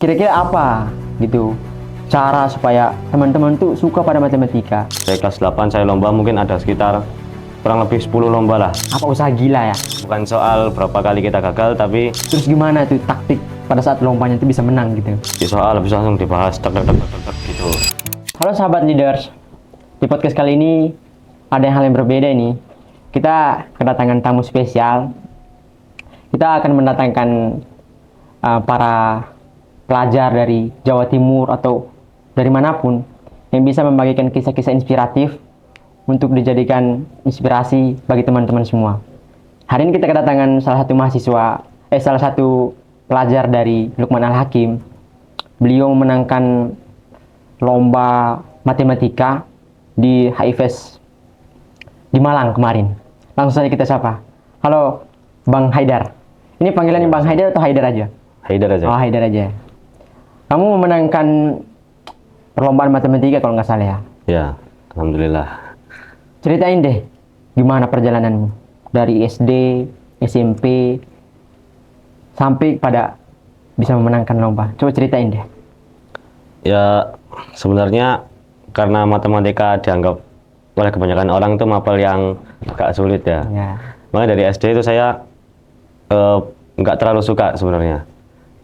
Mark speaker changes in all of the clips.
Speaker 1: Kira-kira apa gitu cara supaya teman-teman tuh suka pada matematika?
Speaker 2: Saya kelas 8 saya lomba mungkin ada sekitar kurang lebih 10 lomba lah.
Speaker 1: Apa usaha gila ya?
Speaker 2: Bukan soal berapa kali kita gagal, tapi
Speaker 1: Terus gimana tuh taktik pada saat lombanya itu bisa menang gitu?
Speaker 2: di soal habis langsung dibahas tek gitu.
Speaker 1: Halo sahabat leaders, di podcast kali ini ada hal yang berbeda ini. Kita kedatangan tamu spesial. Kita akan mendatangkan para pelajar dari Jawa Timur atau dari manapun yang bisa membagikan kisah-kisah inspiratif untuk dijadikan inspirasi bagi teman-teman semua. Hari ini kita kedatangan salah satu pelajar dari Lukman Al-Hakim. Beliau memenangkan lomba matematika di HIFES di Malang kemarin. Langsung saja kita sapa. Halo, Bang Haidar. Ini panggilannya Bang Haidar atau Haidar aja?
Speaker 2: Haidar aja.
Speaker 1: Oh, Haidar aja. Kamu memenangkan perlombaan matematika kalau nggak salah ya?
Speaker 2: Ya, alhamdulillah.
Speaker 1: Ceritain deh, gimana perjalananmu dari SD, SMP, sampai pada bisa memenangkan lomba. Coba ceritain deh.
Speaker 2: Ya, sebenarnya karena matematika dianggap oleh kebanyakan orang itu mapel yang agak sulit ya.
Speaker 1: Ya.
Speaker 2: Makanya dari SD itu saya nggak terlalu suka sebenarnya.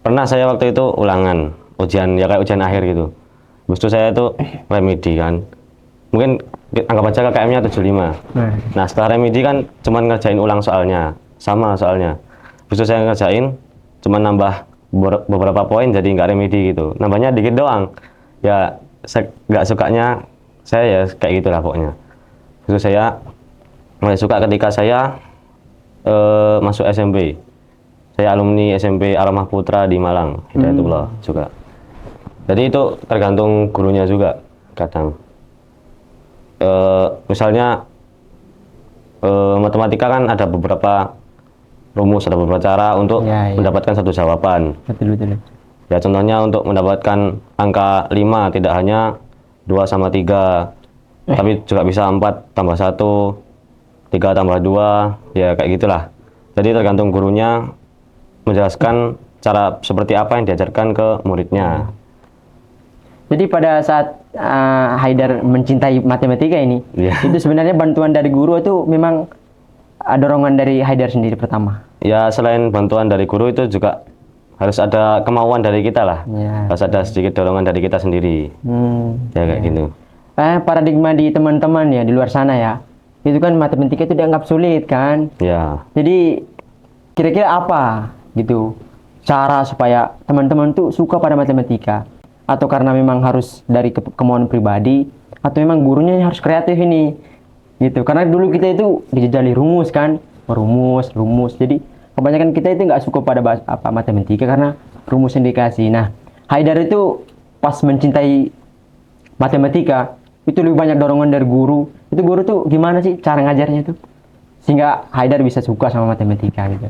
Speaker 2: Pernah saya waktu itu ulangan, ujian ya kayak ujian akhir gitu. Habis itu saya itu remedi kan. Mungkin anggap aja KKM-nya 75. Nah, setelah remedi kan cuman ngerjain ulang soalnya. Sama soalnya. Habis itu saya ngerjain cuman nambah beberapa poin jadi nggak remedi gitu. Nambahnya dikit doang. Ya, saya nggak sukanya saya ya kayak gitulah pokoknya. Habis itu saya mulai suka ketika saya masuk SMP. Saya alumni SMP Aromah Putra di Malang, Hidayatullah juga. Jadi itu tergantung gurunya juga kadang. Misalnya matematika kan ada beberapa rumus, ada beberapa cara untuk mendapatkan satu jawaban.
Speaker 1: Betul.
Speaker 2: Ya contohnya untuk mendapatkan angka 5 tidak hanya 2 sama 3, tapi juga bisa 4 tambah 1, 3 tambah 2, ya kayak gitulah. Jadi tergantung gurunya menjelaskan cara seperti apa yang diajarkan ke muridnya.
Speaker 1: Jadi pada saat Haidar mencintai matematika ini, itu sebenarnya bantuan dari guru itu memang dorongan dari Haidar sendiri pertama.
Speaker 2: Ya selain bantuan dari guru itu juga harus ada kemauan dari kita lah. Harus ada sedikit dorongan dari kita sendiri. Ya kayak gitu.
Speaker 1: Paradigma di teman-teman ya di luar sana ya, itu kan matematika itu dianggap sulit kan.
Speaker 2: Ya.
Speaker 1: Jadi kira-kira apa gitu cara supaya teman-teman tuh suka pada matematika? Atau karena memang harus dari kemauan pribadi, atau memang gurunya yang harus kreatif ini gitu? Karena dulu kita itu dijajali rumus kan, rumus. Jadi kebanyakan kita itu nggak suka pada matematika karena rumus yang dikasih. Nah, Haidar itu pas mencintai matematika itu lebih banyak dorongan dari guru. Itu guru tuh gimana sih cara ngajarnya tuh sehingga Haidar bisa suka sama matematika gitu?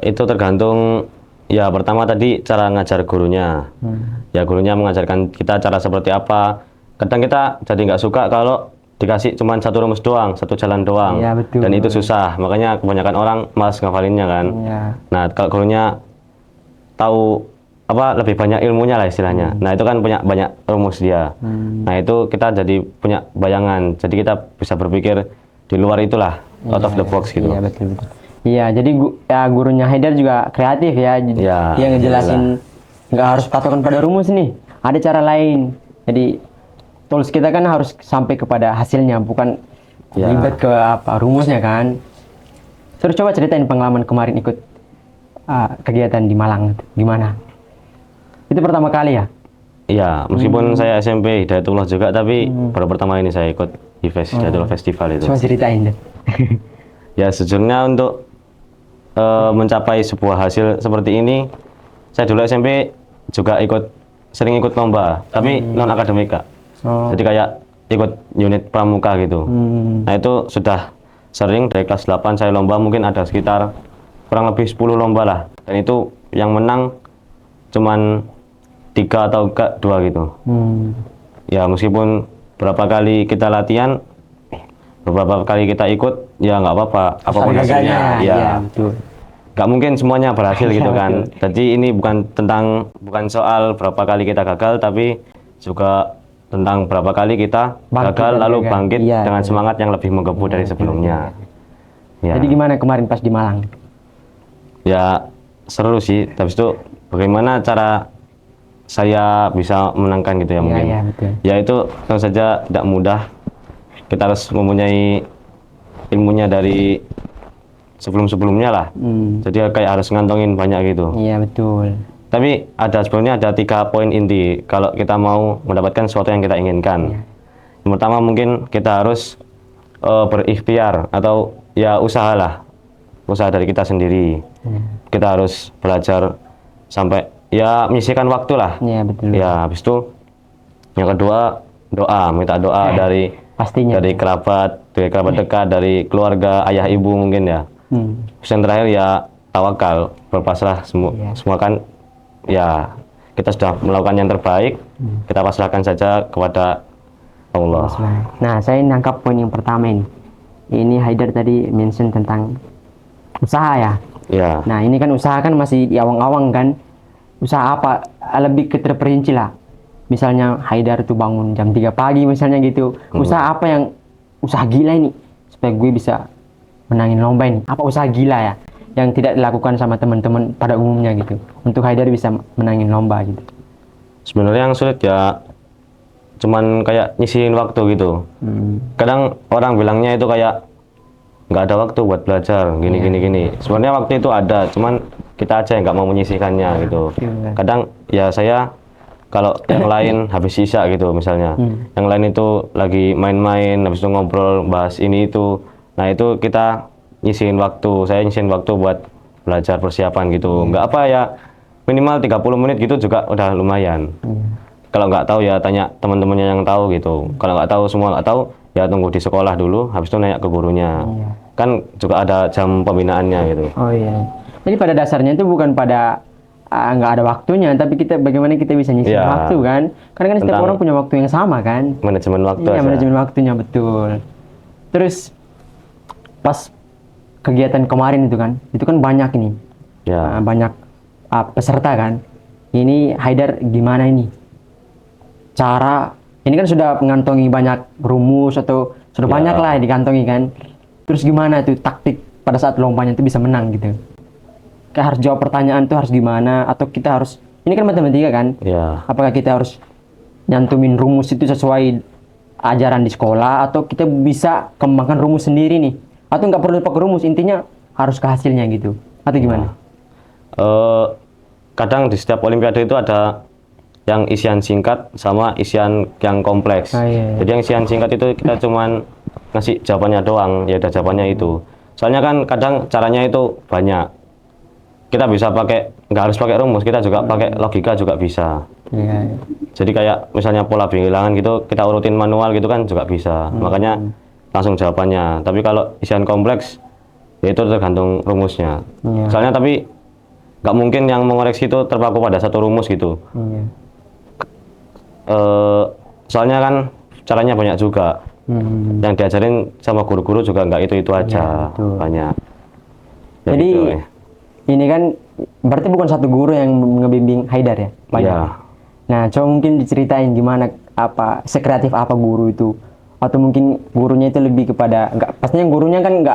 Speaker 2: Itu tergantung. Ya pertama tadi cara ngajar gurunya. Ya gurunya mengajarkan kita cara seperti apa. Kadang kita jadi nggak suka kalau dikasih cuma satu rumus doang, satu jalan doang.
Speaker 1: Ya, betul.
Speaker 2: Dan itu susah. Makanya kebanyakan orang malas ngafalinnya kan.
Speaker 1: Ya.
Speaker 2: Nah kalau gurunya tahu apa lebih banyak ilmunya lah istilahnya. Nah itu kan punya banyak rumus dia. Nah itu kita jadi punya bayangan. Jadi kita bisa berpikir di luar itulah, out of the box gitu.
Speaker 1: Iya betul. Iya, jadi gurunya Haidar juga kreatif ya. Dia ngejelasin nggak harus patokan pada rumus nih. Ada cara lain. Jadi tools kita kan harus sampai kepada hasilnya, bukan ribet ke rumusnya kan. Terus coba ceritain pengalaman kemarin ikut kegiatan di Malang. Gimana? Itu pertama kali ya?
Speaker 2: Iya, meskipun saya SMP Hidayatullah juga, tapi baru pertama ini saya ikut HIFES Hidayatullah Festival itu.
Speaker 1: Coba ceritain deh.
Speaker 2: Ya sejujurnya untuk mencapai sebuah hasil seperti ini, saya dulu SMP juga sering ikut lomba, tapi non akademika. Jadi kayak ikut unit pramuka gitu. Nah itu sudah sering dari kelas 8 saya lomba mungkin ada sekitar kurang lebih 10 lomba lah. Dan itu yang menang cuman 3 atau 2 gitu. Ya meskipun berapa kali kita latihan, beberapa kali kita ikut, ya nggak apa-apa. Apapun hasilnya, ya.
Speaker 1: Betul.
Speaker 2: nggak mungkin semuanya berhasil
Speaker 1: Iya,
Speaker 2: gitu kan.
Speaker 1: betul.
Speaker 2: Jadi ini bukan soal berapa kali kita gagal, tapi juga tentang berapa kali kita
Speaker 1: Bangkit
Speaker 2: gagal
Speaker 1: dari
Speaker 2: lalu
Speaker 1: gagal.
Speaker 2: bangkit
Speaker 1: Iya,
Speaker 2: dengan
Speaker 1: betul.
Speaker 2: semangat yang lebih menggebu dari
Speaker 1: Betul,
Speaker 2: sebelumnya. Ya.
Speaker 1: Jadi gimana kemarin pas di Malang?
Speaker 2: Ya seru sih. Habis itu bagaimana cara saya bisa menangkan gitu ya
Speaker 1: Iya,
Speaker 2: mungkin.
Speaker 1: iya, betul.
Speaker 2: Ya itu tentu saja tidak mudah. Kita harus mempunyai ilmunya dari sebelum-sebelumnya lah. Jadi kayak harus ngantongin banyak gitu.
Speaker 1: Iya, betul.
Speaker 2: Tapi sebenarnya ada 3 poin inti kalau kita mau mendapatkan sesuatu yang kita inginkan. Yang pertama mungkin kita harus berikhtiar atau ya usahalah, usaha dari kita sendiri. Kita harus belajar sampai ya menyisihkan waktu lah.
Speaker 1: Iya, betul.
Speaker 2: Ya habis itu yang kedua minta doa dari
Speaker 1: Pastinya.
Speaker 2: dari kerabat dekat, dari keluarga, ayah ibu mungkin ya. Terus yang terakhir ya tawakal, berpasrah semua kan ya kita sudah melakukan yang terbaik, kita pasrahkan saja kepada Allah.
Speaker 1: Nah, saya nangkap poin yang pertama ini. Ini Haidar tadi mention tentang usaha ya.
Speaker 2: Ya,
Speaker 1: Nah, ini kan usaha kan masih di awang-awang kan. Usaha apa? Lebih ke terperinci lah. Misalnya Haidar tuh bangun jam 3 pagi misalnya gitu. Usaha apa yang usaha gila ini supaya gue bisa menangin lomba ini? Apa usaha gila ya yang tidak dilakukan sama teman-teman pada umumnya gitu. Untuk Haidar bisa menangin lomba gitu.
Speaker 2: sebenarnya yang sulit ya cuman kayak nyisihin waktu gitu. Kadang orang bilangnya itu kayak nggak ada waktu buat belajar gini. Sebenarnya waktu itu ada, cuman kita aja yang nggak mau menyisihkannya gitu.
Speaker 1: Iya.
Speaker 2: Kadang ya saya kalau yang lain habis sisa gitu misalnya, yang lain itu lagi main-main, habis itu ngobrol bahas ini itu, nah itu kita nyisihin waktu, saya nyisihin waktu buat belajar persiapan gitu. Nggak apa ya, minimal 30 menit gitu juga udah lumayan. Kalau nggak tahu ya tanya teman-temannya yang tahu gitu. Kalau nggak tahu, semua nggak tahu, ya tunggu di sekolah dulu, habis itu nanya ke gurunya. Kan juga ada jam pembinaannya gitu.
Speaker 1: Oh iya. Jadi pada dasarnya itu bukan pada nggak ada waktunya, tapi kita bagaimana kita bisa nyisi
Speaker 2: Iya.
Speaker 1: waktu kan? Karena kan setiap
Speaker 2: Tentang
Speaker 1: orang punya waktu yang sama kan?
Speaker 2: Manajemen waktu
Speaker 1: Iya,
Speaker 2: aja.
Speaker 1: manajemen waktunya betul. Terus pas kegiatan kemarin itu kan banyak ini,
Speaker 2: Ya,
Speaker 1: banyak peserta kan. Ini Haidar gimana ini? Cara ini kan sudah mengantongi banyak rumus atau sudah
Speaker 2: Ya.
Speaker 1: banyak lah dikantongi kan. Terus gimana tuh taktik pada saat lompanya itu bisa menang gitu? Kayak harus jawab pertanyaan tuh harus gimana? Atau kita harus ini kan matematika kan?
Speaker 2: ya.
Speaker 1: Apakah kita harus nyantumin rumus itu sesuai ajaran di sekolah atau kita bisa kembangkan rumus sendiri nih? Atau nggak perlu pakai rumus, intinya harus ke hasilnya gitu? Atau gimana?
Speaker 2: Kadang di setiap olimpiade itu ada yang isian singkat sama isian yang kompleks.
Speaker 1: Ah, iya.
Speaker 2: Jadi yang isian singkat itu kita cuman ngasih jawabannya doang, ya udah jawabannya itu. Soalnya kan kadang caranya itu banyak. Kita bisa pakai, nggak harus pakai rumus, kita juga pakai logika juga bisa.
Speaker 1: Iya.
Speaker 2: Jadi kayak misalnya pola bilangan gitu, kita urutin manual gitu kan juga bisa. Makanya langsung jawabannya. Tapi kalau isian kompleks, ya itu tergantung rumusnya.
Speaker 1: Iya.
Speaker 2: Soalnya tapi nggak mungkin yang mengoreksi itu terpaku pada satu rumus gitu.
Speaker 1: Iya.
Speaker 2: Soalnya kan caranya banyak juga. Yang diajarin sama guru-guru juga nggak itu aja,
Speaker 1: betul.
Speaker 2: banyak. Ya
Speaker 1: Jadi
Speaker 2: gitu, ya.
Speaker 1: ini kan berarti bukan satu guru yang ngebimbing Haidar ya? Banyak.
Speaker 2: Ya.
Speaker 1: Nah, coba mungkin diceritain gimana sekreatif apa guru itu, atau mungkin gurunya itu lebih kepada pastinya gurunya kan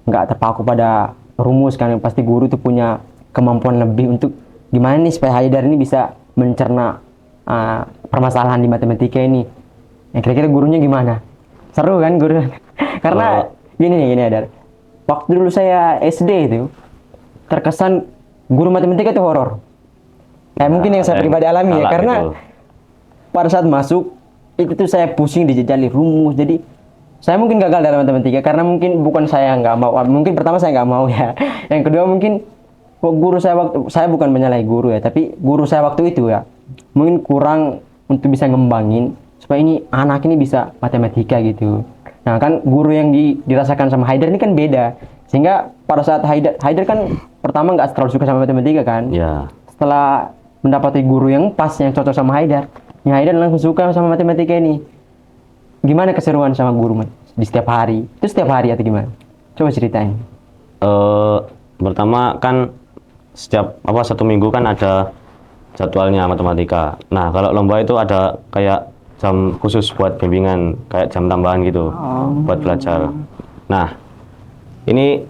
Speaker 1: nggak terpaku pada rumus kan, pasti guru itu punya kemampuan lebih untuk gimana nih supaya Haidar ini bisa mencerna permasalahan di matematika ini. Ya, kira-kira gurunya gimana? Seru kan guru? Karena gini Haidar, waktu dulu saya SD itu terkesan guru matematika itu horor. Mungkin yang saya pribadi alami ya,
Speaker 2: salah
Speaker 1: karena
Speaker 2: gitu.
Speaker 1: pada saat masuk itu tuh saya pusing dijajali rumus. Jadi saya mungkin gagal dalam matematika karena mungkin bukan saya nggak mau, mungkin pertama saya nggak mau ya. Yang kedua mungkin guru saya bukan menyalahi guru ya, tapi guru saya waktu itu ya mungkin kurang untuk bisa ngembangin supaya ini anak ini bisa matematika gitu. Nah kan guru yang dirasakan sama Haidar ini kan beda, sehingga pada saat Haidar kan pertama nggak terlalu suka sama matematika kan.
Speaker 2: Ya.
Speaker 1: Setelah mendapati guru yang pas, yang cocok sama Haidar, ya Haidar langsung suka sama matematika ini. Gimana keseruan sama guru di setiap hari? Itu setiap hari atau gimana? Coba ceritain.
Speaker 2: Pertama kan setiap satu minggu kan ada jadwalnya matematika. Nah, kalau lomba itu ada kayak jam khusus buat bimbingan, kayak jam tambahan gitu buat belajar. Nah, ini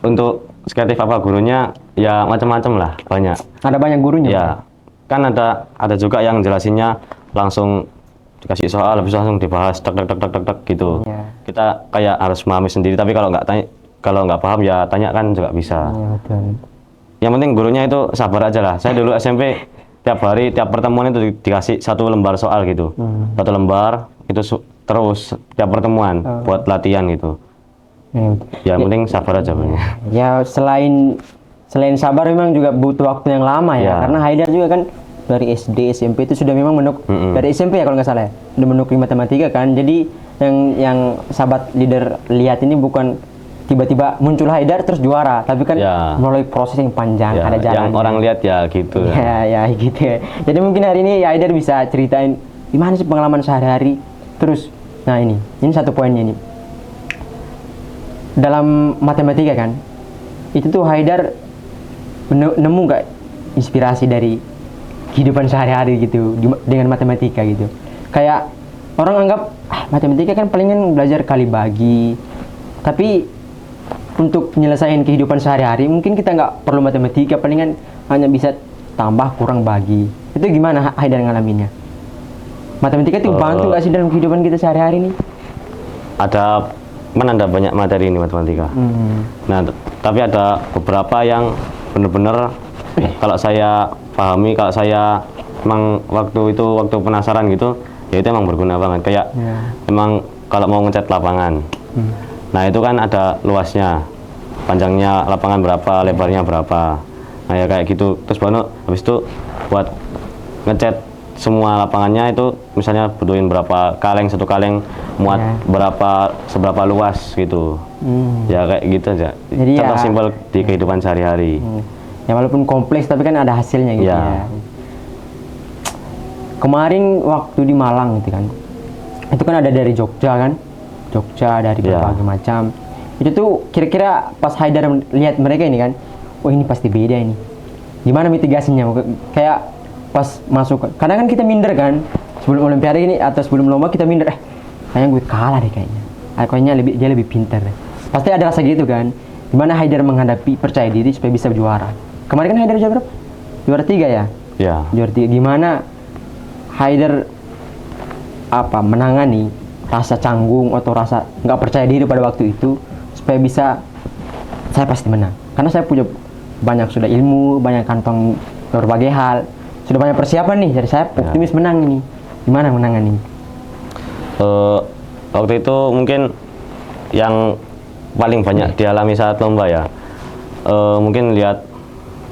Speaker 2: untuk kreatif apa gurunya ya macam-macam lah, banyak.
Speaker 1: Ada banyak gurunya.
Speaker 2: Ya, kan ada juga yang jelasinnya langsung dikasih soal habis itu langsung dibahas tek tek tek tek tek tek gitu.
Speaker 1: Iya.
Speaker 2: Kita kayak harus memahami sendiri, tapi kalau nggak paham ya tanya kan juga bisa.
Speaker 1: Iya, betul.
Speaker 2: Yang penting gurunya itu sabar aja lah. Saya dulu SMP tiap hari, tiap pertemuan itu dikasih satu lembar soal gitu. Satu lembar itu terus tiap pertemuan buat latihan gitu.
Speaker 1: Iya, betul.
Speaker 2: Yang penting sabar aja Bang.
Speaker 1: Ya selain sabar memang juga butuh waktu yang lama ya,
Speaker 2: Ya.
Speaker 1: karena Haidar juga kan dari SD SMP itu sudah memang dari SMP ya kalau nggak salah ya, udah menekuni matematika kan. Jadi yang sahabat leader lihat ini bukan tiba-tiba muncul Haidar terus juara, tapi kan
Speaker 2: Ya.
Speaker 1: melalui proses yang panjang,
Speaker 2: Ya,
Speaker 1: ada jalan.
Speaker 2: yang orang lihat ya gitu.
Speaker 1: Ya gitu ya. Jadi mungkin hari ini ya Haidar bisa ceritain gimana sih pengalaman sehari-hari. Terus, nah ini satu poinnya nih. Dalam matematika kan, itu tuh Haidar nemu nggak inspirasi dari kehidupan sehari-hari gitu dengan matematika gitu. Kayak orang anggap matematika kan palingan belajar kali bagi, tapi untuk menyelesaikan kehidupan sehari-hari mungkin kita nggak perlu matematika, palingan hanya bisa tambah kurang bagi. Itu gimana Haidar ngalaminnya? Matematika itu bantu nggak sih dalam kehidupan kita sehari-hari nih?
Speaker 2: Ada banyak materi ini matematika. Nah, tapi ada beberapa yang benar-benar kalau saya pahami, kalau saya emang waktu penasaran gitu, ya itu emang berguna banget. Kayak emang kalau mau ngecat lapangan, nah itu kan ada luasnya, panjangnya lapangan berapa, lebarnya berapa. Nah ya kayak gitu. Terus baru habis itu buat ngecat semua lapangannya itu misalnya butuhin berapa kaleng, satu kaleng muat seberapa luas gitu. Ya kayak gitu aja.
Speaker 1: Jadi
Speaker 2: contoh
Speaker 1: ya,
Speaker 2: simpel di kehidupan sehari-hari.
Speaker 1: Ya walaupun kompleks tapi kan ada hasilnya gitu ya. Kemarin waktu di Malang gitu kan, itu kan ada dari Jogja kan, dari berbagai macam. Itu tuh kira-kira pas Haidar lihat mereka ini kan, oh ini pasti beda ini. Gimana mitigasinya? Kayak pas masuk, kadang kan kita minder kan, sebelum Olimpiade ini atau sebelum lomba kita minder, kayaknya gue kalah deh kayaknya. Kayaknya dia lebih pintar deh. Pasti ada rasa gitu kan. Gimana Haidar menghadapi percaya diri supaya bisa juara? Kemarin kan Haidar juara berapa? Juara 3 ya?
Speaker 2: Ya.
Speaker 1: Juara 3. Gimana Haidar menangani rasa canggung atau rasa nggak percaya diri pada waktu itu supaya bisa, saya pasti menang. Karena saya punya banyak sudah ilmu, banyak kantong berbagai hal, sudah banyak persiapan nih. Jadi saya optimis menang ini. Gimana menangani?
Speaker 2: Waktu itu mungkin yang paling banyak dialami saat lomba ya, mungkin lihat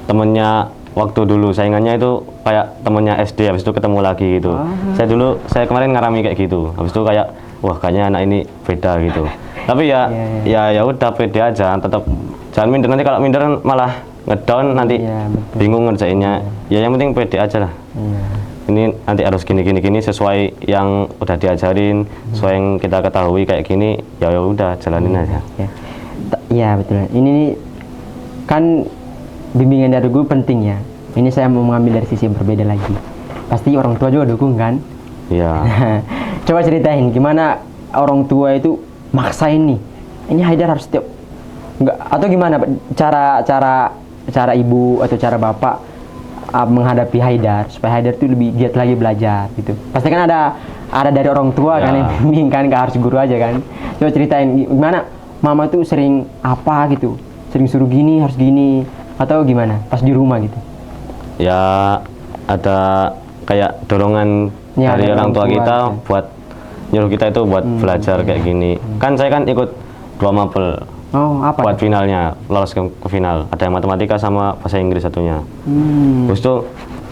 Speaker 2: temennya waktu dulu saingannya itu kayak temennya SD, habis itu ketemu lagi gitu. Saya kemarin ngalami kayak gitu, habis itu kayak wah kayaknya anak ini beda gitu. Tapi ya udah pede aja, tetap jangan minder, nanti kalau minder malah ngedown nanti bingung ngerjainnya. Ya yang penting pede aja lah. Ini nanti harus gini sesuai yang udah diajarin, sesuai yang kita ketahui kayak gini, ya udah jalanin aja.
Speaker 1: Iya betul. Ini kan bimbingan dari guru penting ya. Ini saya mau mengambil dari sisi yang berbeda lagi. Pasti orang tua juga dukung kan?
Speaker 2: Iya.
Speaker 1: Coba ceritain gimana orang tua itu maksain nih. Ini Haidar harus setiap enggak, atau gimana cara ibu atau cara bapak menghadapi Haidar supaya Haidar itu lebih giat lagi belajar gitu. Pasti kan ada dari orang tua kan yang bimbing kan, nggak harus guru aja kan. Coba ceritain gimana mama tuh sering apa gitu, sering suruh gini harus gini atau gimana pas di rumah gitu.
Speaker 2: Ya ada kayak dorongan dari orang tua kita buat nyuruh kita itu buat belajar kayak gini. Kan saya kan ikut 2 mapel. Buat finalnya, lolos ke final. Ada yang matematika sama bahasa Inggris satunya. Terus itu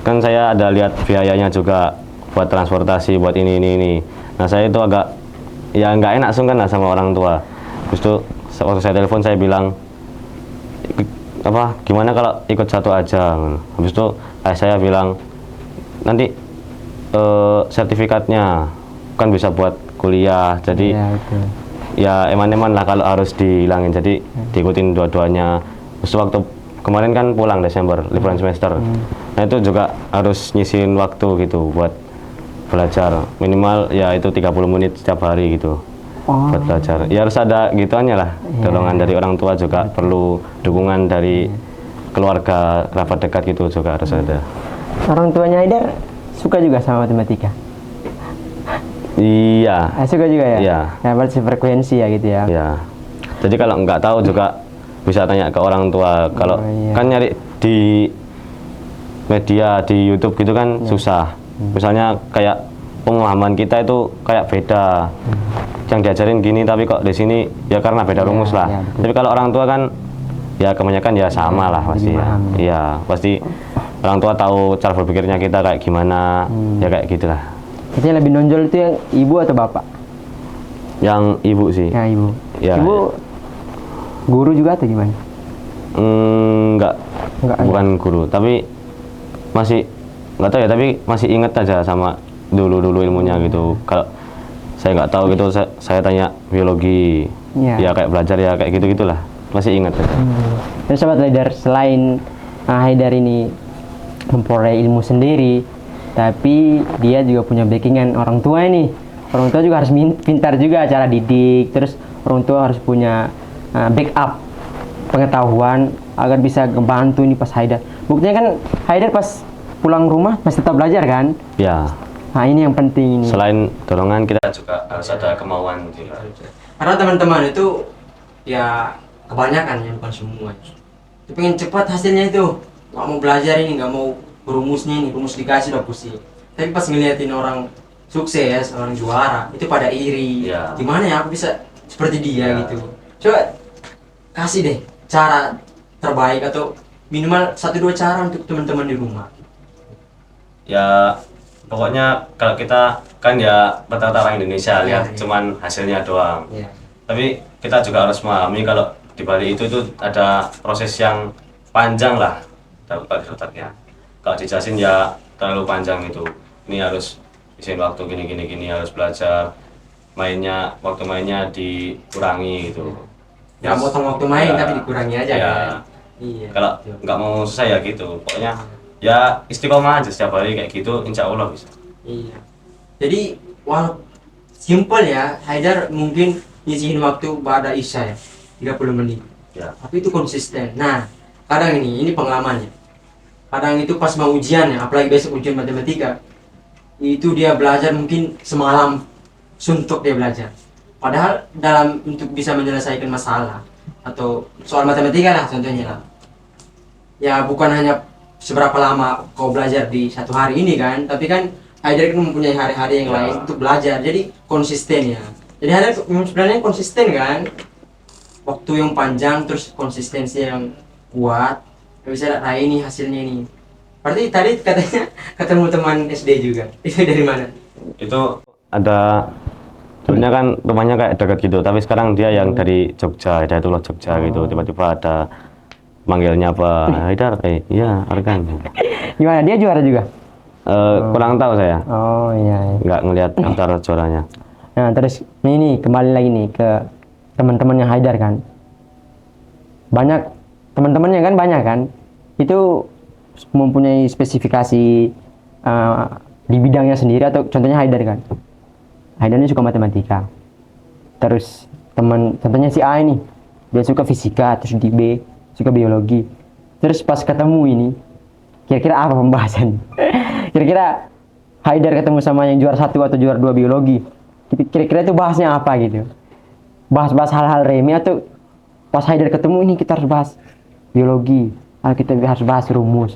Speaker 2: kan saya ada lihat biayanya juga buat transportasi, buat ini. Nah saya itu agak ya nggak enak sungkan lah sama orang tua. Terus itu waktu saya telepon saya bilang gimana kalau ikut satu aja. Habis itu saya bilang nanti sertifikatnya kan bisa buat kuliah, jadi ya eman-eman lah kalau harus dihilangin, jadi diikutin dua-duanya. Terus waktu kemarin kan pulang Desember, liburan semester. Nah itu juga harus nyisihin waktu gitu buat belajar. Minimal ya itu 30 menit setiap hari gitu. Buat belajar. Ya harus ada gituannya lah. Dorongan dari orang tua juga perlu, dukungan dari keluarga, kerabat dekat gitu juga harus ada.
Speaker 1: Orang tuanya Haidar suka juga sama matematika?
Speaker 2: Iya.
Speaker 1: Suka juga ya?
Speaker 2: Iya.
Speaker 1: Ya berarti frekuensi ya gitu ya?
Speaker 2: Ya. Jadi kalau nggak tahu juga bisa tanya ke orang tua. Kalau
Speaker 1: iya.
Speaker 2: kan nyari di media, di YouTube gitu kan susah. Misalnya kayak pemahaman kita itu kayak beda. Yang diajarin gini tapi kok di sini ya karena beda rumus lah.
Speaker 1: iya, betul.
Speaker 2: Tapi kalau orang tua kan ya kebanyakan ya sama lah pasti ya. Iya, pasti orang tua tahu cara berpikirnya kita kayak gimana. Ya kayak gitulah.
Speaker 1: Katanya lebih nonjol itu yang ibu atau bapak?
Speaker 2: Yang ibu sih.
Speaker 1: Ya ibu.
Speaker 2: Ya,
Speaker 1: Ibu guru juga atau gimana?
Speaker 2: Enggak,
Speaker 1: Enggak,
Speaker 2: bukan guru, tapi masih nggak tahu ya, tapi masih inget aja sama dulu ilmunya gitu. Kalau saya nggak tahu gitu, saya tanya biologi,
Speaker 1: Iya.
Speaker 2: ya kayak belajar ya kayak gitu gitulah, masih inget aja.
Speaker 1: Dan sobat Haidar, selain Haidar ini memperoleh ilmu sendiri, tapi dia juga punya backingan orang tua ini. Orang tua juga harus pintar juga cara didik, terus orang tua harus punya backup pengetahuan agar bisa membantu ini pas Haidar. Buktinya kan Haidar pas pulang rumah masih tetap belajar kan?
Speaker 2: Ya,
Speaker 1: Nah ini yang penting ini.
Speaker 2: selain dorongan kita juga harus ada kemauan juga.
Speaker 1: Karena teman-teman itu ya kebanyakan ya, bukan semua. Itu pengen cepat hasilnya itu, nggak mau belajar ini, nggak mau rumusnya ini, rumus dikasih udah pusing. Tapi pas ngeliatin orang sukses, orang juara, itu pada iri.
Speaker 2: Ya.
Speaker 1: Gimana ya aku bisa seperti dia
Speaker 2: Ya.
Speaker 1: gitu. Coba kasih deh cara terbaik atau minimal 1-2 cara untuk teman-teman di rumah.
Speaker 2: Ya, pokoknya kalau kita kan ya rata-rata orang Indonesia
Speaker 1: Ya,
Speaker 2: lihat
Speaker 1: ya.
Speaker 2: cuman hasilnya doang.
Speaker 1: Ya.
Speaker 2: Tapi kita juga harus memahami kalau di balik itu ada proses yang panjang lah dalam otaknya. Kalau dijelasin ya terlalu panjang itu. Ini harus isiin waktu gini harus belajar. Waktu mainnya dikurangi gitu.
Speaker 1: Ya potong waktu main
Speaker 2: Ya,
Speaker 1: tapi dikurangi aja
Speaker 2: ya.
Speaker 1: kan. Iya.
Speaker 2: Kalau
Speaker 1: betul.
Speaker 2: nggak mau susah ya gitu. Pokoknya ya istiqomah aja setiap hari kayak gitu, insya Allah bisa.
Speaker 1: Iya. Jadi walau simple ya, Haidar mungkin ngisihin waktu pada Isya ya, 30 menit.
Speaker 2: Ya.
Speaker 1: Tapi itu konsisten. Nah, kadang ini pengalamannya. Kadang itu pas mau ujian ya, apalagi besok ujian matematika, itu dia belajar mungkin semalam suntuk dia belajar. Padahal untuk bisa menyelesaikan masalah atau soal matematika lah contohnya lah. Ya bukan hanya seberapa lama kau belajar di satu hari ini kan, tapi kan Haidar kan mempunyai hari-hari yang
Speaker 2: Ya.
Speaker 1: lain untuk belajar, jadi konsisten ya. Jadi Haidar sebenarnya konsisten kan, waktu yang panjang terus konsistensi yang kuat, bisa raih ini hasilnya ini. Berarti tadi katanya ketemu teman SD juga, itu dari mana?
Speaker 2: Itu ada dulunya kan rumahnya kayak dekat gitu, tapi sekarang dia yang dari Jogja, Hidayatullah Jogja gitu. Tiba-tiba ada manggilnya apa, Haidar, iya Arkan.
Speaker 1: Gimana, dia juara juga?
Speaker 2: Kurang tahu saya,
Speaker 1: Oh iya.
Speaker 2: nggak ngelihat daftar juaranya.
Speaker 1: Nah terus ini kembali lagi nih ke teman-temannya Haidar kan. Banyak teman-temannya kan, banyak kan. Itu mempunyai spesifikasi di bidangnya sendiri, atau contohnya Haidar kan. Haidar ini suka matematika. Terus contohnya si A ini, dia suka fisika, terus di B suka biologi. Terus pas ketemu ini, kira-kira apa pembahasan? Kira-kira Haidar ketemu sama yang juara 1 atau juara 2 biologi, kira-kira itu bahasnya apa gitu? Bahas-bahas hal-hal remeh, atau pas Haidar ketemu ini kita harus bahas biologi, kita harus bahas rumus.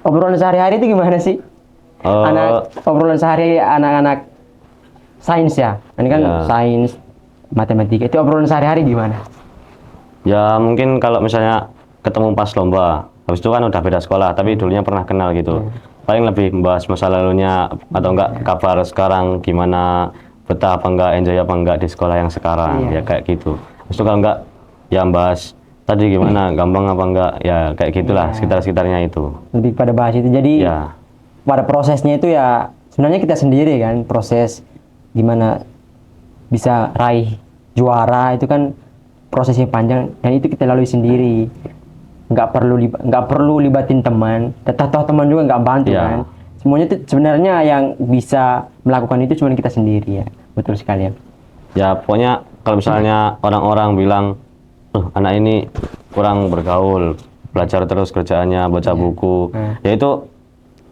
Speaker 1: Obrolan sehari-hari itu gimana sih? Obrolan sehari anak-anak sains ya, ini kan
Speaker 2: Ya.
Speaker 1: sains, matematika, itu obrolan sehari-hari gimana?
Speaker 2: Ya mungkin kalau misalnya ketemu pas lomba, habis itu kan udah beda sekolah, tapi dulunya pernah kenal gitu. Paling lebih membahas masa lalunya atau enggak kabar sekarang gimana, betah apa enggak, enjoy apa enggak di sekolah yang sekarang,
Speaker 1: Iya.
Speaker 2: ya kayak gitu. Habis itu kalau enggak ya bahas tadi gimana, gampang apa enggak, ya kayak gitulah, sekitar-sekitarnya itu.
Speaker 1: Lebih pada bahas itu. Jadi
Speaker 2: Ya,
Speaker 1: pada prosesnya itu ya sebenarnya kita sendiri kan, proses gimana bisa raih juara itu kan prosesnya panjang, dan itu kita lalui sendiri. nggak perlu libatin teman, toh teman juga nggak bantu
Speaker 2: Iya.
Speaker 1: kan. Semuanya itu sebenarnya yang bisa melakukan itu cuma kita sendiri ya. Betul sekali ya.
Speaker 2: Ya pokoknya kalau misalnya orang-orang bilang, anak ini kurang bergaul, belajar terus kerjaannya, baca buku, ya itu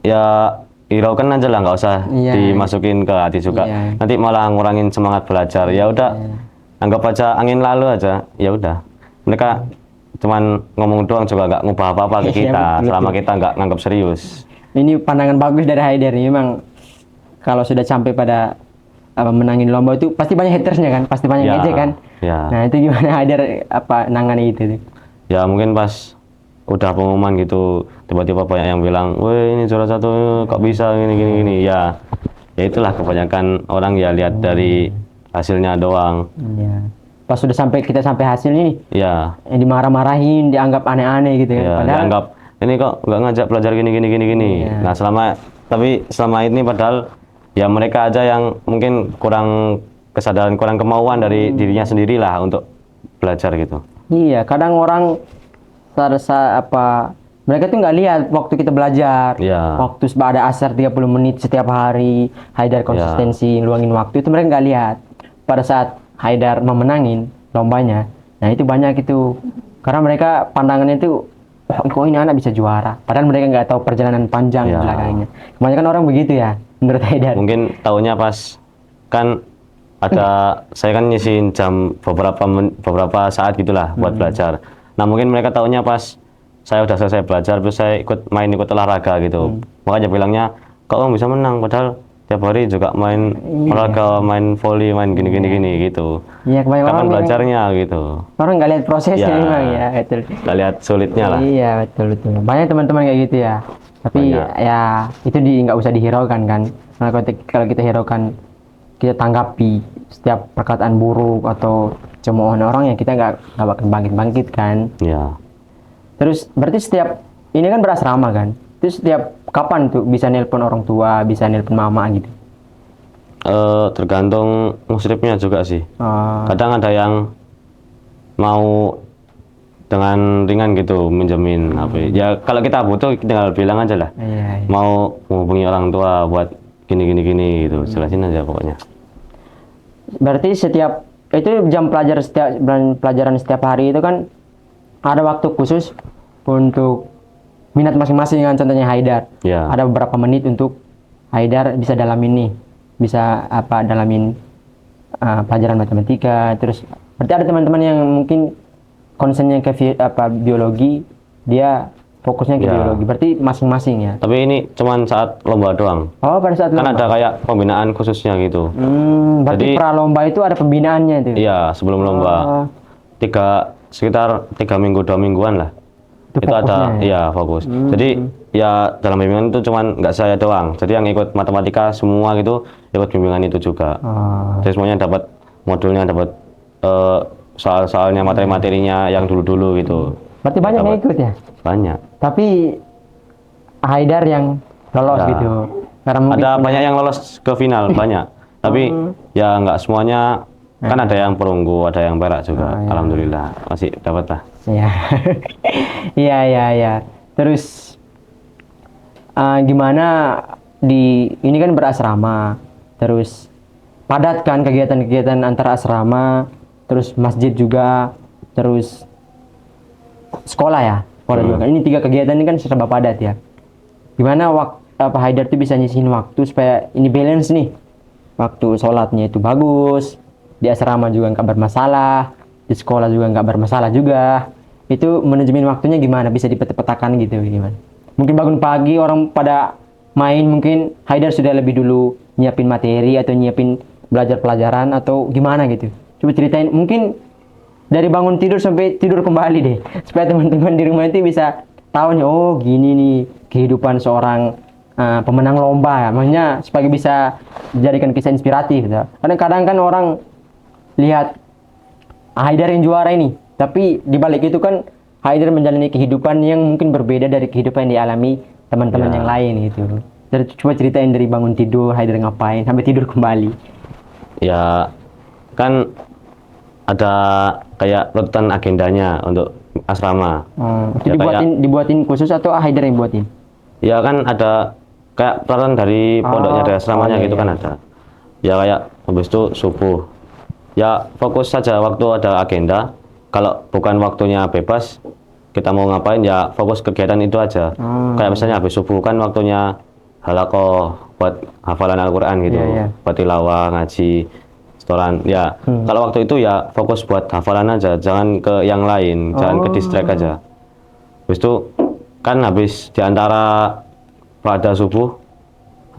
Speaker 2: ya hiraukan aja lah, nggak usah
Speaker 1: Iya.
Speaker 2: dimasukin ke hati juga.
Speaker 1: Iya.
Speaker 2: Nanti malah ngurangin semangat belajar. Ya udah, anggap aja angin lalu aja. Ya udah, mereka cuman ngomong doang juga nggak ngubah apa-apa ke
Speaker 1: Iya,
Speaker 2: kita
Speaker 1: betul.
Speaker 2: selama kita nggak nganggap serius.
Speaker 1: Ini pandangan bagus dari Haider nih. Memang kalau sudah sampai pada menangin lomba itu pasti banyak hatersnya kan, pasti banyak
Speaker 2: Ya,
Speaker 1: ngejek kan.
Speaker 2: ya.
Speaker 1: Nah itu gimana Haider nangani itu tuh?
Speaker 2: Ya mungkin pas udah pengumuman gitu tiba-tiba banyak yang bilang, weh ini juara 1 kok bisa gini. Ya itulah kebanyakan orang ya lihat dari hasilnya doang.
Speaker 1: Iya. Pas sudah kita sampai hasil ini,
Speaker 2: Ya,
Speaker 1: yang dimarah-marahin, dianggap aneh-aneh gitu kan.
Speaker 2: ya
Speaker 1: Padahal
Speaker 2: dianggap ini kok nggak ngajak belajar gini.
Speaker 1: Iya.
Speaker 2: Nah tapi selama ini padahal ya mereka aja yang mungkin kurang kesadaran, kurang kemauan dari dirinya sendiri lah untuk belajar gitu.
Speaker 1: iya, kadang orang mereka tuh nggak lihat waktu kita belajar.
Speaker 2: Iya.
Speaker 1: Waktu ada asar 30 menit setiap hari, Haidar konsistensi luangin waktu itu mereka nggak lihat. Pada saat Haidar memenangin lombanya, nah itu banyak itu. Karena mereka pandangannya itu, kok ini anak bisa juara. Padahal mereka nggak tahu perjalanan panjang
Speaker 2: Iya.
Speaker 1: belakangnya. Kebanyakan orang begitu ya, menurut Haidar.
Speaker 2: Mungkin taunya pas kan ada saya kan nyisihin jam beberapa saat gitulah buat belajar. Nah mungkin mereka taunya pas saya udah selesai belajar terus saya ikut olahraga gitu. Makanya bilangnya kok kamu bisa menang padahal tiap hari juga main olahraga, main volley, main gini gitu.
Speaker 1: Iya, kebanyakan
Speaker 2: Kapan
Speaker 1: orang
Speaker 2: belajarnya gitu.
Speaker 1: orang nggak lihat prosesnya
Speaker 2: Ya.
Speaker 1: memang ya, betul.
Speaker 2: Nggak lihat sulitnya lah.
Speaker 1: Iya, betul. Banyak teman-teman kayak gitu ya. Tapi
Speaker 2: Banyak.
Speaker 1: ya itu nggak usah dihiraukan kan. Karena kalau kita hiraukan, kita tanggapi setiap perkataan buruk atau cemoohan orang yang kita nggak bakal bangkit kan.
Speaker 2: Ya.
Speaker 1: Terus berarti ini kan berasrama kan. Terus setiap kapan tuh bisa nelpon orang tua, bisa nelpon mama gitu.
Speaker 2: Tergantung musrifnya juga sih.
Speaker 1: Oh,
Speaker 2: Kadang ada yang mau dengan ringan gitu minjemin HP. Ya kalau kita butuh tinggal bilang aja lah.
Speaker 1: iya.
Speaker 2: Mau menghubungi orang tua buat gini gitu. Jelasin aja pokoknya.
Speaker 1: Berarti itu jam pelajaran setiap hari itu kan ada waktu khusus untuk minat masing-masing kan, contohnya Haidar.
Speaker 2: Ya.
Speaker 1: Ada beberapa menit untuk Haidar bisa dalamin nih, bisa dalamin pelajaran matematika. Terus berarti ada teman-teman yang mungkin concernnya ke biologi, dia fokusnya ke
Speaker 2: Ya.
Speaker 1: biologi. Berarti masing-masing ya.
Speaker 2: Tapi ini cuman saat lomba doang.
Speaker 1: Oh, pada saat
Speaker 2: Kan
Speaker 1: lomba.
Speaker 2: ada kayak pembinaan khususnya gitu.
Speaker 1: Berarti
Speaker 2: Jadi-
Speaker 1: pralomba itu ada pembinaannya itu.
Speaker 2: Iya, sebelum lomba.
Speaker 1: Oh,
Speaker 2: Sekitar 3 minggu 2 mingguan lah.
Speaker 1: Itu
Speaker 2: Itu ada,
Speaker 1: fokusnya ya?
Speaker 2: iya fokus. Jadi ya dalam bimbingan itu cuman nggak saya doang. Jadi yang ikut matematika semua gitu ikut bimbingan itu juga.
Speaker 1: oh.
Speaker 2: Jadi semuanya dapat modulnya, dapat soal-soalnya, materi-materinya yang dulu-dulu gitu.
Speaker 1: Berarti banyak yang ikut ya?
Speaker 2: Banyak.
Speaker 1: Tapi Haidar yang lolos
Speaker 2: Ya.
Speaker 1: gitu. Karena mungkin
Speaker 2: Ada banyak yang lolos ke final, banyak. Tapi ya nggak semuanya. Kan ada yang perunggu, ada yang perak juga.
Speaker 1: iya.
Speaker 2: Alhamdulillah masih dapat lah.
Speaker 1: ya. Iya. Terus gimana ini kan berasrama. Terus padat kan kegiatan-kegiatan antara asrama, terus masjid juga, terus sekolah ya. Sekolah juga kan. Ini 3 kegiatan ini kan serba padat ya. Gimana Haidar tuh bisa nyisihin waktu supaya ini balance nih. Waktu sholatnya itu bagus, di asrama juga nggak bermasalah, di sekolah juga nggak bermasalah juga. Itu manajemen waktunya gimana? Bisa dipetakan gitu gimana? Mungkin bangun pagi orang pada main, mungkin Haidar sudah lebih dulu nyiapin materi atau nyiapin belajar pelajaran atau gimana gitu. Coba ceritain, mungkin dari bangun tidur sampai tidur kembali deh, supaya teman-teman di rumah itu bisa tahu nih, oh gini nih kehidupan seorang pemenang lomba ya. Maksudnya supaya bisa dijadikan kisah inspiratif gitu. Karena kadang kan orang lihat Haidar yang juara ini, tapi di balik itu kan Haidar menjalani kehidupan yang mungkin berbeda dari kehidupan yang dialami teman-teman
Speaker 2: Ya.
Speaker 1: yang lain gitu. Jadi coba ceritain dari bangun tidur Haidar ngapain sampai tidur kembali.
Speaker 2: Ya kan ada kayak rutan agendanya untuk asrama.
Speaker 1: Itu
Speaker 2: Ya,
Speaker 1: dibuatin khusus atau Haider yang buatin?
Speaker 2: Ya kan ada kayak peraturan dari pondoknya, dari asramanya
Speaker 1: iya,
Speaker 2: gitu
Speaker 1: iya.
Speaker 2: kan ada. Ya kayak habis itu subuh. Ya fokus saja waktu ada agenda. Kalau bukan waktunya bebas, kita mau ngapain ya fokus kegiatan itu aja. Kayak misalnya habis subuh kan waktunya halaqah buat hafalan Al-Qur'an gitu.
Speaker 1: Iya, iya.
Speaker 2: Buat tilawah, ngaji, setoran. Ya, kalau waktu itu ya fokus buat hafalan aja, jangan ke yang lain, jangan ke distract aja. Habis itu kan habis diantara pada subuh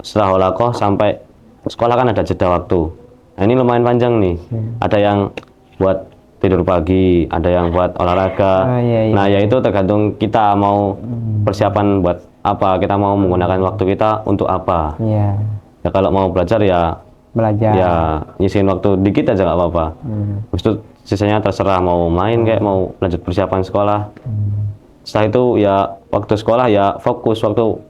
Speaker 2: setelah halaqah sampai sekolah kan ada jeda waktu. Nah, ini lumayan panjang nih. Ada yang buat tidur pagi, ada yang buat olahraga.
Speaker 1: Iya, iya.
Speaker 2: Nah, ya itu tergantung kita mau persiapan buat apa, kita mau menggunakan waktu kita untuk apa.
Speaker 1: Iya,
Speaker 2: Ya kalau mau belajar ya
Speaker 1: belajar.
Speaker 2: ya nyisihin waktu dikit aja nggak apa-apa. Habis itu sisanya terserah mau main kayak mau lanjut persiapan sekolah. Setelah itu ya waktu sekolah ya fokus, waktu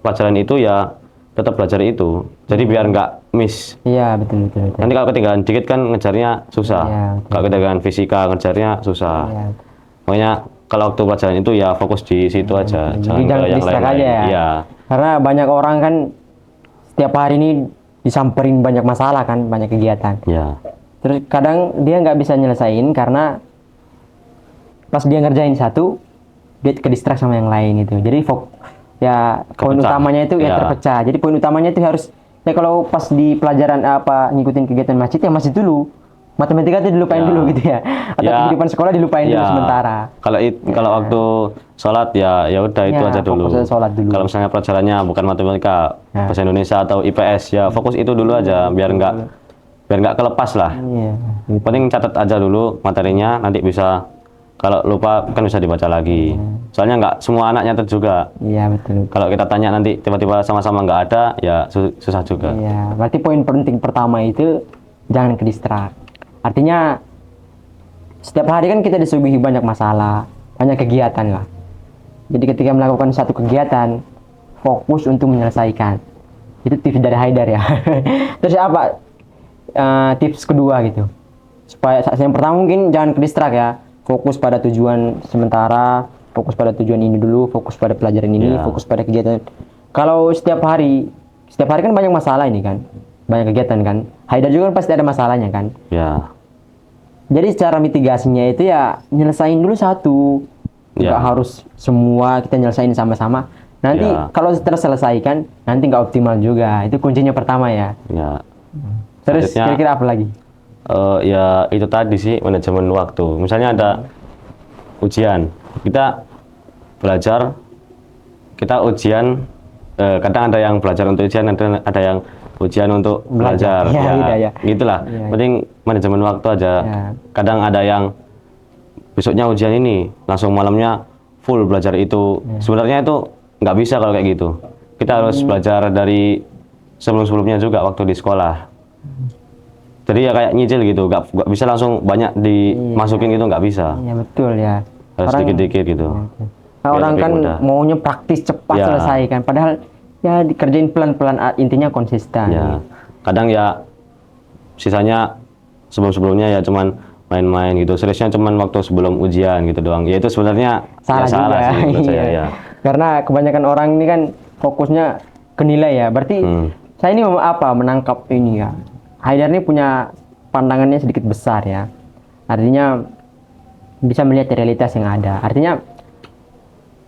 Speaker 2: pelajaran itu ya tetap belajar itu. Jadi biar nggak miss.
Speaker 1: Iya, betul, betul, betul.
Speaker 2: Nanti kalau ketinggalan dikit kan ngejarnya susah.
Speaker 1: Iya, betul.
Speaker 2: Kalau ketinggalan fisika ngejarnya susah.
Speaker 1: Iya.
Speaker 2: Makanya kalau waktu pelajaran itu ya fokus di situ aja,
Speaker 1: Jadi
Speaker 2: jangan ke
Speaker 1: jangan
Speaker 2: yang
Speaker 1: distract
Speaker 2: lain-lain.
Speaker 1: aja ya.
Speaker 2: Iya.
Speaker 1: Karena banyak orang kan setiap hari ini disamperin banyak masalah kan, banyak kegiatan.
Speaker 2: Ya.
Speaker 1: Terus kadang dia nggak bisa nyelesain karena pas dia ngerjain satu, dia ke distract sama yang lain gitu. Jadi ya poin
Speaker 2: Kepecah.
Speaker 1: utamanya itu ya
Speaker 2: Ya.
Speaker 1: terpecah. Jadi poin utamanya itu harus ya kalau pas di pelajaran apa ngikutin kegiatan masjid ya masjid dulu. Matematika itu dilupain
Speaker 2: Ya.
Speaker 1: dulu gitu ya. Atau
Speaker 2: Ya.
Speaker 1: kehidupan sekolah dilupain dulu
Speaker 2: Ya.
Speaker 1: sementara.
Speaker 2: Kalau waktu sholat ya udah itu
Speaker 1: Ya,
Speaker 2: aja dulu.
Speaker 1: fokus aja sholat dulu.
Speaker 2: Kalau misalnya pelajarannya bukan matematika,
Speaker 1: Ya.
Speaker 2: bahasa Indonesia atau IPS ya fokus itu dulu aja biar nggak kelepas lah.
Speaker 1: Iya.
Speaker 2: Penting catat aja dulu materinya, nanti bisa kalau lupa kan bisa dibaca lagi. Soalnya nggak semua anak nyatet juga.
Speaker 1: Iya, betul.
Speaker 2: Kalau kita tanya nanti tiba-tiba sama-sama nggak ada, ya susah juga.
Speaker 1: Iya, berarti poin penting pertama itu jangan ke distract. Artinya setiap hari kan kita disuguhi banyak masalah, banyak kegiatan lah. Jadi ketika melakukan satu kegiatan, fokus untuk menyelesaikan. Itu tips dari Haidar ya. Terus apa tips kedua gitu? Supaya yang pertama mungkin jangan ke distract ya. Fokus pada tujuan sementara, fokus pada tujuan ini dulu, fokus pada pelajaran ini,
Speaker 2: Ya.
Speaker 1: fokus pada kegiatan. Kalau setiap hari kan banyak masalah ini kan, banyak kegiatan kan. Haidar juga kan pasti ada masalahnya kan.
Speaker 2: Ya,
Speaker 1: Jadi cara mitigasinya itu ya nyelesain dulu satu, nggak
Speaker 2: Ya.
Speaker 1: harus semua kita nyelesain sama-sama. Nanti
Speaker 2: Ya.
Speaker 1: kalau terselesaikan, nanti nggak optimal juga. Itu kuncinya pertama ya.
Speaker 2: ya.
Speaker 1: Terus
Speaker 2: Selanjutnya,
Speaker 1: kira-kira apa lagi?
Speaker 2: Ya itu tadi sih manajemen waktu. Misalnya ada ujian, kita belajar, kita ujian. Kadang ada yang belajar untuk ujian, ada yang ujian untuk
Speaker 1: Belajar.
Speaker 2: belajar.
Speaker 1: Ya, beda ya.
Speaker 2: Gitulah.
Speaker 1: Ya.
Speaker 2: Penting manajemen waktu aja.
Speaker 1: Ya.
Speaker 2: Kadang ada yang besoknya ujian ini, langsung malamnya full belajar itu. Sebenarnya itu nggak bisa kalau kayak gitu. Kita harus belajar dari sebelum-sebelumnya juga waktu di sekolah. Jadi ya kayak nyicil gitu, nggak bisa langsung banyak dimasukin gitu, nggak bisa.
Speaker 1: Iya betul ya.
Speaker 2: Harus dikit-dikit gitu.
Speaker 1: Nah,
Speaker 2: Biar
Speaker 1: orang
Speaker 2: lebih
Speaker 1: kan
Speaker 2: mudah.
Speaker 1: maunya praktis cepat
Speaker 2: Ya.
Speaker 1: selesaikan, padahal ya dikerjain pelan-pelan, intinya konsisten.
Speaker 2: Ya, kadang ya sisanya sebelum-sebelumnya ya cuman main-main gitu. Seriusnya cuman waktu sebelum ujian gitu doang. Ya itu sebenarnya
Speaker 1: Salah
Speaker 2: ya salah
Speaker 1: juga.
Speaker 2: sih menurut saya
Speaker 1: Iya.
Speaker 2: ya.
Speaker 1: Karena kebanyakan orang ini kan fokusnya ke nilai ya. Berarti saya ini menangkap ini ya. Haidar ini punya pandangannya sedikit besar ya. Artinya bisa melihat realitas yang ada. Artinya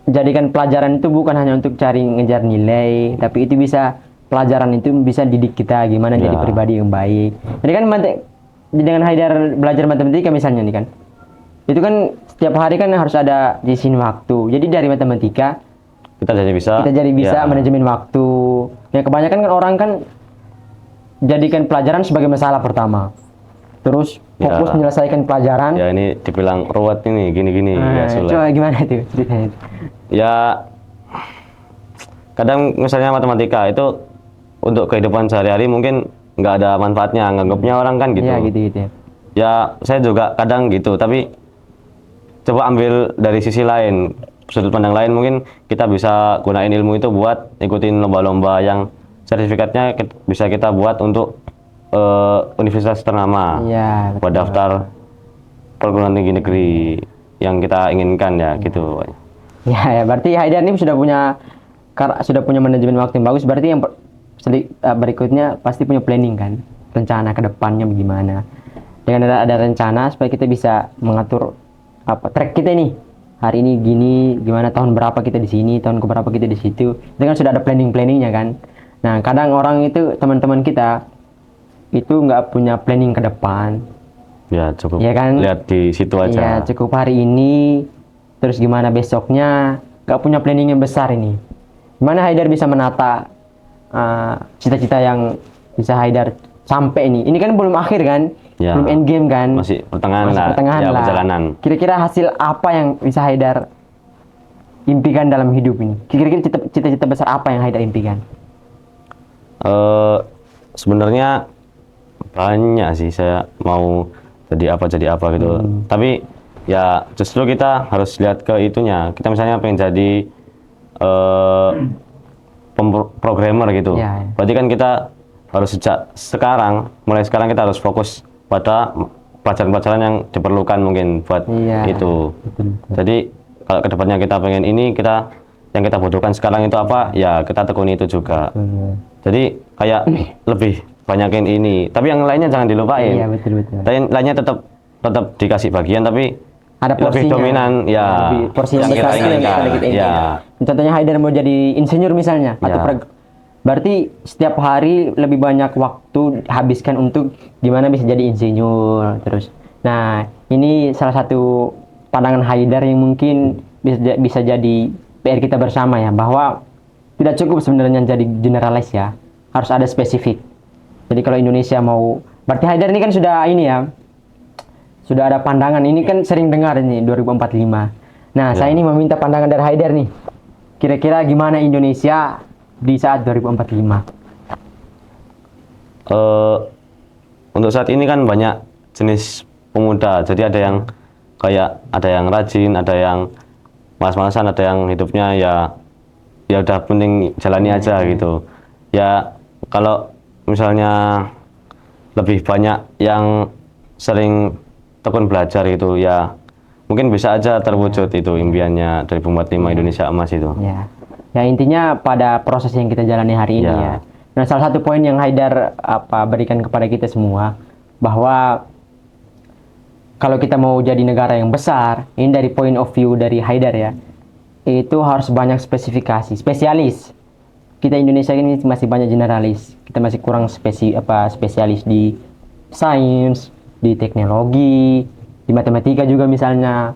Speaker 1: jadikan pelajaran itu bukan hanya untuk cari ngejar nilai, tapi itu bisa pelajaran itu bisa didik kita gimana jadi
Speaker 2: Ya.
Speaker 1: pribadi yang baik. Jadi kan dengan Haidar belajar matematika misalnya nih kan, itu kan setiap hari kan harus ada diisiin waktu. Jadi dari matematika
Speaker 2: Kita jadi bisa ya,
Speaker 1: manajemen waktu. Ya kebanyakan kan orang kan jadikan pelajaran sebagai masalah pertama, terus fokus
Speaker 2: Ya.
Speaker 1: menyelesaikan pelajaran.
Speaker 2: ya ini dibilang ruwet ini gini-gini ya sulit.
Speaker 1: Coba gimana itu ceritanya?
Speaker 2: Ya kadang misalnya matematika itu untuk kehidupan sehari-hari mungkin nggak ada manfaatnya, nganggapnya orang kan gitu.
Speaker 1: Iya gitu ya.
Speaker 2: Ya saya juga kadang gitu, tapi coba ambil dari sisi lain, sudut pandang lain, mungkin kita bisa gunain ilmu itu buat ikutin lomba-lomba yang sertifikatnya bisa kita buat untuk universitas ternama,
Speaker 1: Iya.
Speaker 2: buat daftar perguruan tinggi negeri. yang kita inginkan ya gitu.
Speaker 1: Ya, berarti Haidar ini sudah punya manajemen waktu yang bagus. Berarti yang berikutnya pasti punya planning kan, rencana ke depannya bagaimana. Dengan ada rencana supaya kita bisa mengatur track kita nih. Hari ini gini, gimana tahun berapa kita di sini, tahun berapa kita di situ. Itu kan sudah ada planningnya kan. Nah, kadang orang itu teman-teman kita itu nggak punya planning ke depan.
Speaker 2: Ya cukup
Speaker 1: Ya kan?
Speaker 2: lihat di situ aja.
Speaker 1: Iya, cukup hari ini, terus gimana besoknya, nggak punya planning yang besar ini. Gimana Haidar bisa menata cita-cita yang bisa Haidar sampai ini? Ini kan belum akhir kan,
Speaker 2: Ya,
Speaker 1: belum end game kan,
Speaker 2: masih pertengahan lah,
Speaker 1: pertengahan
Speaker 2: ya
Speaker 1: lah.
Speaker 2: perjalanan.
Speaker 1: Kira-kira hasil apa yang bisa Haidar impikan dalam hidup ini? Kira-kira cita-cita besar apa yang Haidar impikan?
Speaker 2: Sebenarnya banyak sih, saya mau jadi apa gitu. Tapi ya justru kita harus lihat ke itunya. Kita misalnya pengen jadi programmer gitu.
Speaker 1: Ya, ya.
Speaker 2: Berarti kan kita harus mulai sekarang kita harus fokus pada pelajaran-pelajaran yang diperlukan mungkin buat
Speaker 1: Iya,
Speaker 2: itu.
Speaker 1: betul.
Speaker 2: Jadi kalau kedepannya kita pengen ini, yang kita butuhkan sekarang itu apa, ya kita tekuni itu juga. Jadi kayak lebih banyakin ini, tapi yang lainnya jangan dilupain.
Speaker 1: Iya, betul.
Speaker 2: Tapi yang lainnya tetap dikasih bagian, tapi
Speaker 1: Ada
Speaker 2: lebih
Speaker 1: porsinya.
Speaker 2: dominan ya.
Speaker 1: Lebih porsi yang
Speaker 2: kita
Speaker 1: besar itu yang
Speaker 2: inginkan.
Speaker 1: kita inginkan.
Speaker 2: Ya.
Speaker 1: Contohnya Haidar mau jadi insinyur misalnya, atau
Speaker 2: Ya.
Speaker 1: berarti setiap hari lebih banyak waktu habiskan untuk gimana bisa jadi insinyur terus. Nah, ini salah satu pandangan Haidar yang mungkin bisa jadi PR kita bersama ya, bahwa tidak cukup sebenarnya jadi generalis ya, harus ada spesifik. Jadi kalau Indonesia mau, berarti Haidar ini kan sudah ini ya, sudah ada pandangan, ini kan sering dengar ini 2045. Nah, saya ini meminta pandangan dari Haidar nih. Kira-kira gimana Indonesia di saat 2045?
Speaker 2: Untuk saat ini kan banyak jenis pemuda. Jadi ada yang rajin, ada yang malas-malasan, ada yang hidupnya ya udah penting jalani aja gitu. Ya kalau misalnya lebih banyak yang sering tekun belajar gitu ya, mungkin bisa aja terwujud itu impiannya 2045 Indonesia emas itu.
Speaker 1: Ya. Ya, intinya pada proses yang kita jalani hari ini
Speaker 2: Ya.
Speaker 1: ya. Nah, salah satu poin yang Haidar berikan kepada kita semua, bahwa kalau kita mau jadi negara yang besar, ini dari point of view dari Haidar ya, itu harus banyak spesialis. Kita Indonesia ini masih banyak generalis. Kita masih kurang spesialis di sains, di teknologi, di matematika juga misalnya.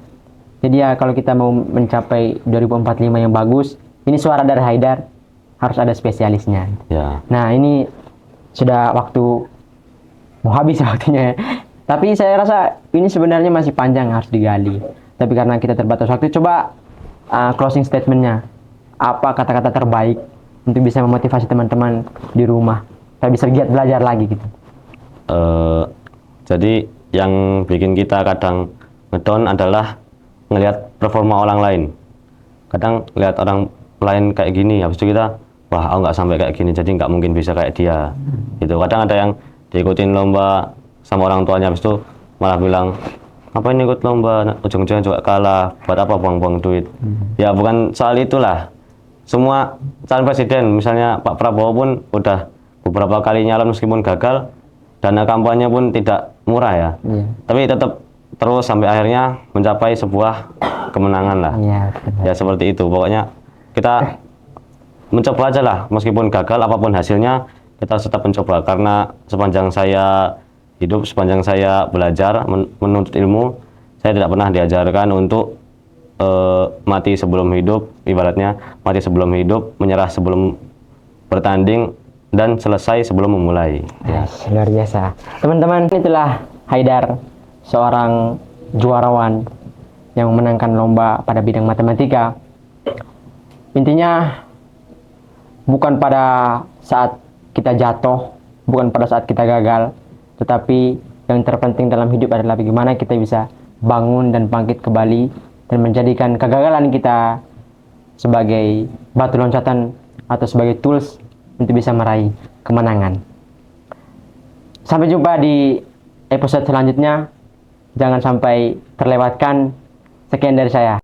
Speaker 1: Jadi ya kalau kita mau mencapai 2045 yang bagus, ini suara dari Haidar, harus ada spesialisnya.
Speaker 2: Ya.
Speaker 1: Nah, ini sudah waktu mau habis waktunya. Tapi saya rasa ini sebenarnya masih panjang, harus digali. Tapi karena kita terbatas waktu, coba closing statementnya. Apa kata-kata terbaik untuk bisa memotivasi teman-teman di rumah, supaya bisa giat belajar lagi gitu.
Speaker 2: Jadi yang bikin kita kadang ngedown adalah ngelihat performa orang lain. Kadang lihat orang lain kayak gini, habis itu kita, wah aku nggak sampai kayak gini, jadi nggak mungkin bisa kayak dia. Gitu. Kadang ada yang diikutin lomba sama orang tuanya, habis itu malah bilang, ngapain ikut lomba, ujung-ujungnya juga kalah, buat apa buang-buang duit. Ya bukan soal itulah. Semua calon presiden, misalnya Pak Prabowo pun udah beberapa kali nyalon meskipun gagal, dana kampanye pun tidak murah ya. Tapi tetap terus sampai akhirnya mencapai sebuah kemenangan lah. Ya seperti itu. Pokoknya kita mencoba aja lah, meskipun gagal apapun hasilnya, kita harus tetap mencoba. Karena sepanjang saya hidup, sepanjang saya belajar, menuntut ilmu, saya tidak pernah diajarkan untuk mati sebelum hidup, ibaratnya mati sebelum hidup, menyerah sebelum bertanding, dan selesai sebelum memulai.
Speaker 1: Ya. Luar biasa. Teman-teman, itulah Haidar, seorang juarawan yang memenangkan lomba pada bidang matematika. Intinya, bukan pada saat kita jatuh, bukan pada saat kita gagal, tetapi yang terpenting dalam hidup adalah bagaimana kita bisa bangun dan bangkit kembali, dan menjadikan kegagalan kita sebagai batu loncatan atau sebagai tools untuk bisa meraih kemenangan. Sampai jumpa di episode selanjutnya. Jangan sampai terlewatkan. Sekian dari saya.